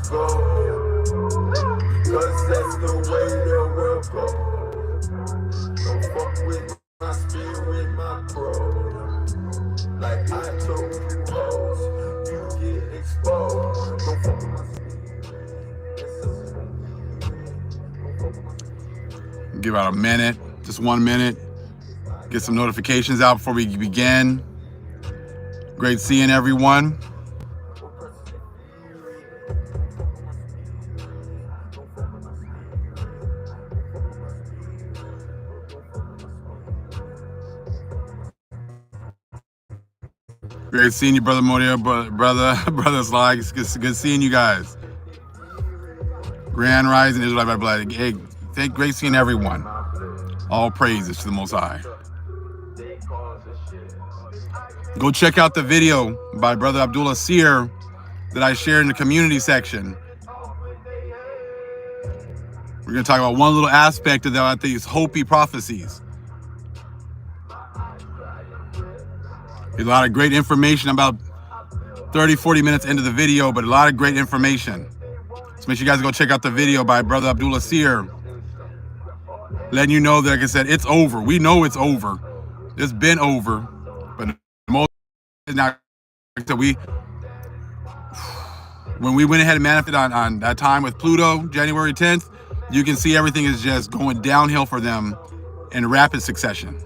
go, because that's the way the world goes. Don't fuck with my spirit, my bro. Like I told you hoes, you get exposed. Don't fuck with my spirit. Give out a minute, just 1 minute. Get some notifications out before we begin. Great seeing everyone. Great seeing you, Brother Moria, brother Sly. It's good seeing you guys. Grand Rising Israelite by Blood. Hey, great seeing everyone. All praises to the Most High. Go check out the video by Brother Abdullah Seer that I shared in the community section. We're going to talk about one little aspect of that, these Hopi prophecies. There's a lot of great information, about 30-40 minutes into the video, but a lot of great information. So make sure you guys go check out the video by Brother Abdullah Seer, letting you know that, like I said, it's over. We know it's over. It's been over, but the most is now. So when we went ahead and manifested on that time with Pluto, January 10th, you can see everything is just going downhill for them in rapid succession.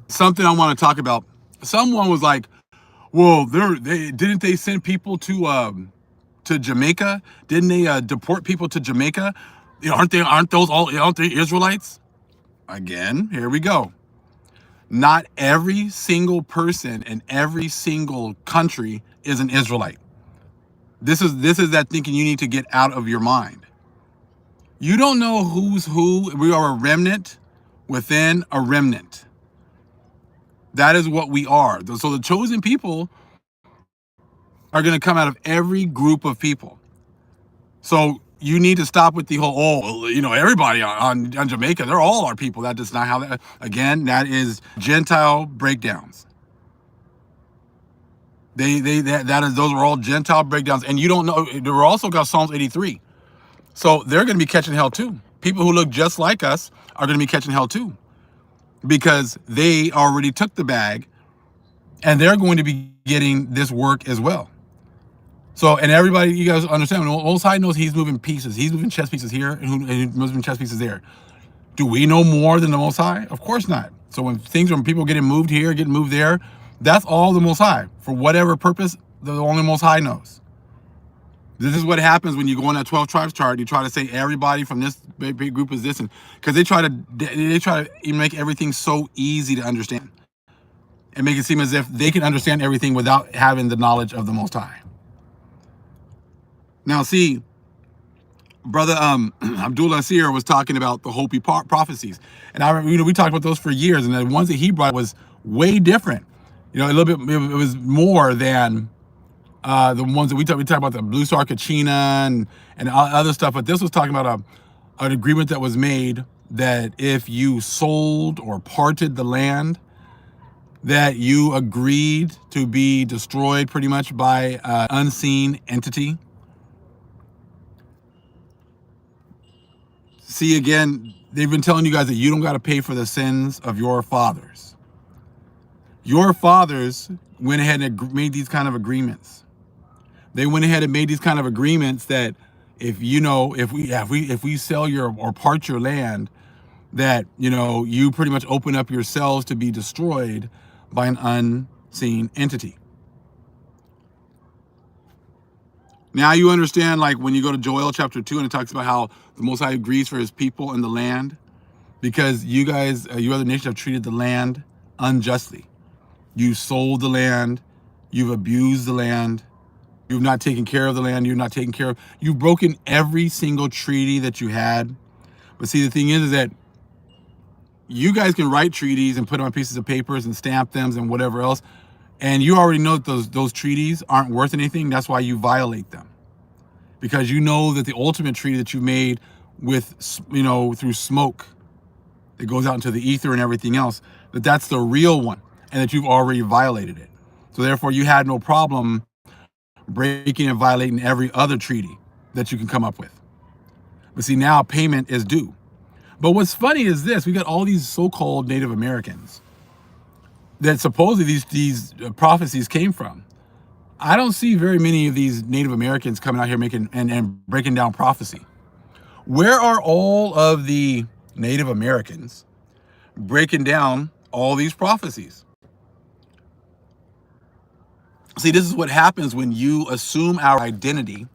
Something I want to talk about. Someone was like, "Well, didn't they send people to Jamaica? Didn't they deport people to Jamaica? Aren't they Israelites?" Again, here we go. Not every single person in every single country is an Israelite. This is that thinking you need to get out of your mind. You don't know who's who. We are a remnant within a remnant. That is what we are. So the chosen people are going to come out of every group of people. So you need to stop with the whole, everybody on Jamaica, they're all our people. That is not how that, again, that is Gentile breakdowns. Those are all Gentile breakdowns. And you don't know, there were also got Psalms 83. So they're going to be catching hell too. People who look just like us are going to be catching hell too, because they already took the bag and they're going to be getting this work as well. So, and everybody, you guys understand, when Most High knows he's moving pieces. He's moving chess pieces here and he's moving chess pieces there. Do we know more than the Most High? Of course not. So when people getting moved here, getting moved there, that's all the Most High. For whatever purpose, the only Most High knows. This is what happens when you go on that 12 tribes chart. You try to say everybody from this big group is this, and because they try to make everything so easy to understand and make it seem as if they can understand everything without having the knowledge of the Most High. Now, see, Brother Abdullah Seer was talking about the Hopi prophecies, and I remember, we talked about those for years, and the ones that he brought was way different. A little bit. It was more than the ones that we talk about, the Blue Star Kachina and other stuff. But this was talking about an agreement that was made that if you sold or parted the land, that you agreed to be destroyed pretty much by an unseen entity. See, again, they've been telling you guys that you don't got to pay for the sins of your fathers. Your fathers went ahead and made these kind of agreements. They went ahead and made these kind of agreements that if we sell your or part your land, that you pretty much open up yourselves to be destroyed by an unseen entity. Now you understand, like when you go to Joel chapter 2 and it talks about how the Most High agrees for his people in the land, because you guys, you other nations have treated the land unjustly. You sold the land, you've abused the land, you've not taken care of the land, you've broken every single treaty that you had. But see, the thing is that you guys can write treaties and put them on pieces of papers and stamp them and whatever else, and you already know that those treaties aren't worth anything. That's why you violate them, because you know that the ultimate treaty that you made with, through smoke that goes out into the ether and everything else, that that's the real one and that you've already violated it. So therefore, you had no problem breaking and violating every other treaty that you can come up with. But see, now payment is due. But what's funny is this: we got all these so-called Native Americans that supposedly these prophecies came from. I don't see very many of these Native Americans coming out here making and breaking down prophecy. Where are all of the Native Americans breaking down all these prophecies? See, this is what happens when you assume our identity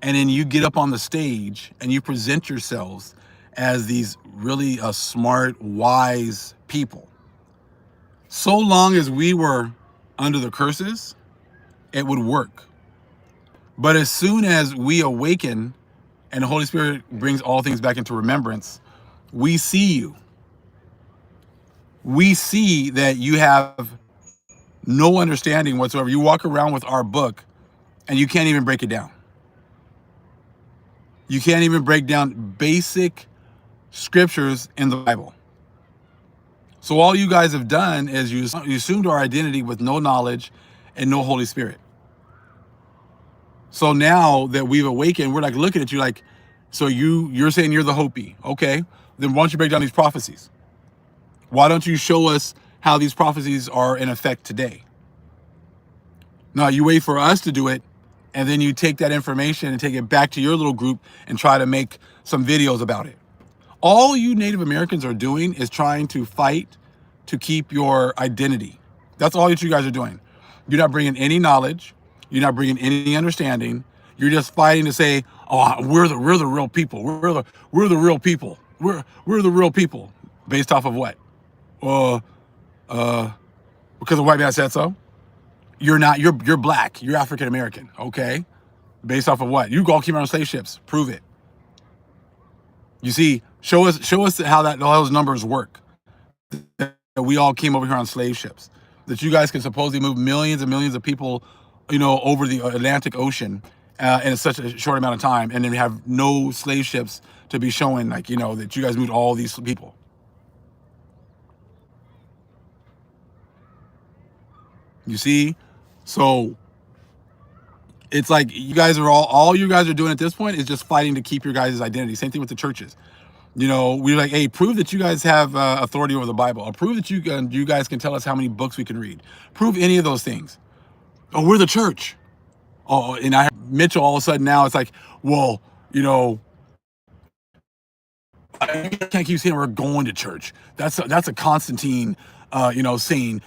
and then you get up on the stage and you present yourselves as these really smart, wise people. So long as we were under the curses, it would work. But as soon as we awaken and the Holy Spirit brings all things back into remembrance, we see you. We see that you have no understanding whatsoever. You walk around with our book and you can't even break it down. You can't even break down basic scriptures in the Bible. So all you guys have done is you assumed our identity with no knowledge and no Holy Spirit. So now that we've awakened, we're like looking at you like, so you're saying you're the Hopi. Okay, then why don't you break down these prophecies? Why don't you show us how these prophecies are in effect today? No, you wait for us to do it, and then you take that information and take it back to your little group and try to make some videos about it. All you Native Americans are doing is trying to fight to keep your identity. That's all that you guys are doing. You're not bringing any knowledge. You're not bringing any understanding. You're just fighting to say, "Oh, we're the real people. We're the real people. We're the real people." Based off of what? Uh, because the white man said so. You're not. You're black. You're African American. Okay. Based off of what? You all came on slave ships. Prove it. You see, show us how those numbers work. That we all came over here on slave ships. That you guys can supposedly move millions and millions of people, over the Atlantic Ocean in such a short amount of time, and then have no slave ships to be showing, that you guys moved all these people. You see, so it's like you guys are all you guys are doing at this point is just fighting to keep your guys' identity. Same thing with the churches. We're like, hey, prove that you guys have authority over the Bible. Or prove that you guys can tell us how many books we can read. Prove any of those things. Oh, we're the church. Oh, and I have Mitchell all of a sudden now. It's like, well, I can't keep saying we're going to church. That's a Constantine, saying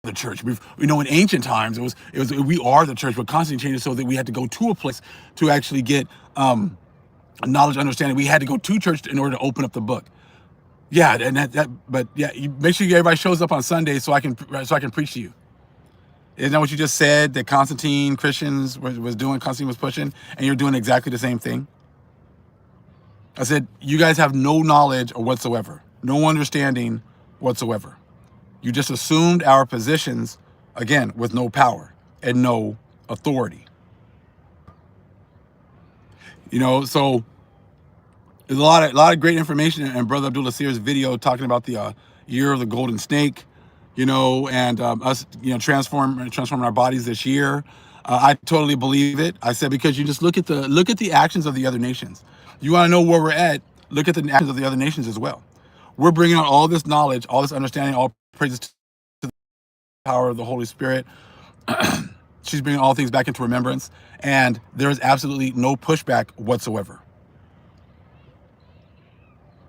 the church. In ancient times it was we are the church, but Constantine changed it so that we had to go to a place to actually get knowledge, understanding. We had to go to church in order to open up the book. Yeah, and but yeah, you make sure everybody shows up on Sunday so I can preach to you. Isn't that what you just said that Constantine Christians was doing? Constantine was pushing, and you're doing exactly the same thing. I said you guys have no knowledge whatsoever, no understanding whatsoever. You just assumed our positions, again, with no power and no authority. So there's a lot of great information in Brother Abdullah Seer's video talking about the year of the golden snake, and us, transforming our bodies this year. I totally believe it. I said, because you just look at the actions of the other nations. You want to know where we're at? Look at the actions of the other nations as well. We're bringing out all this knowledge, all this understanding, all praises to the power of the Holy Spirit. She's bringing all things back into remembrance, and there is absolutely no pushback whatsoever.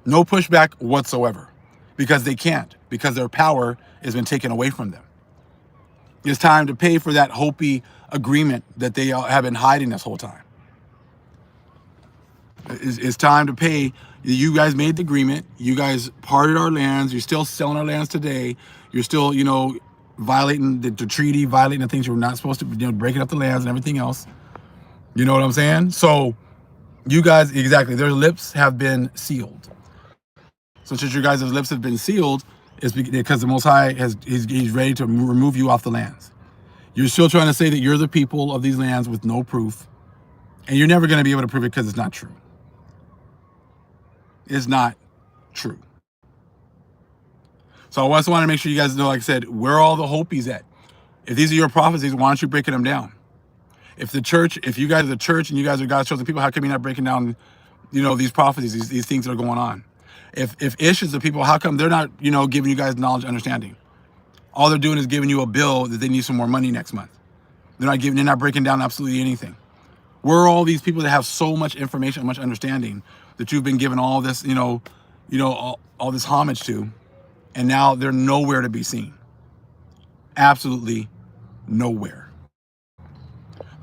No pushback whatsoever, because they can't, because their power has been taken away from them. It's time to pay for that Hopi agreement that they have been hiding this whole time. It's time to pay. You guys made the agreement. You guys parted our lands. You're still selling our lands today. You're still, violating the treaty, violating the things you were not supposed to, breaking up the lands and everything else. You know what I'm saying? So you guys, exactly, their lips have been sealed. So since your guys' lips have been sealed, it's because the Most High he's ready to remove you off the lands. You're still trying to say that you're the people of these lands with no proof, and you're never going to be able to prove it because it's not true. It's not true. So I also want to make sure you guys know, like I said, where are all the Hopis at? If these are your prophecies, why aren't you breaking them down? If the church, if you guys are the church and you guys are God's chosen people, how come you're not breaking down, these prophecies, these things that are going on? If Ish is the people, how come they're not, giving you guys knowledge and understanding? All they're doing is giving you a bill that they need some more money next month. They're not breaking down absolutely anything. Where are all these people that have so much information and much understanding that you've been given all this, all this homage to, and now they're nowhere to be seen? Absolutely nowhere.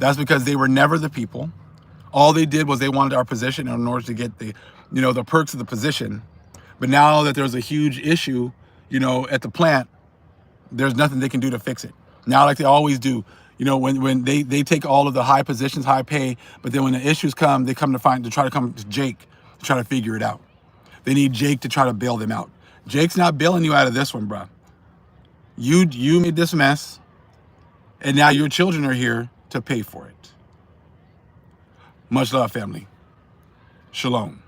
That's because they were never the people. All they did was they wanted our position in order to get the perks of the position. But now that there's a huge issue, at the plant, there's nothing they can do to fix it. Now, like they always do, when they take all of the high positions, high pay, but then when the issues come, they come to try to come to Jake to try to figure it out. They need Jake to try to bail them out. Jake's not bailing you out of this one, bro. You made this mess, and now your children are here to pay for it. Much love, family. Shalom.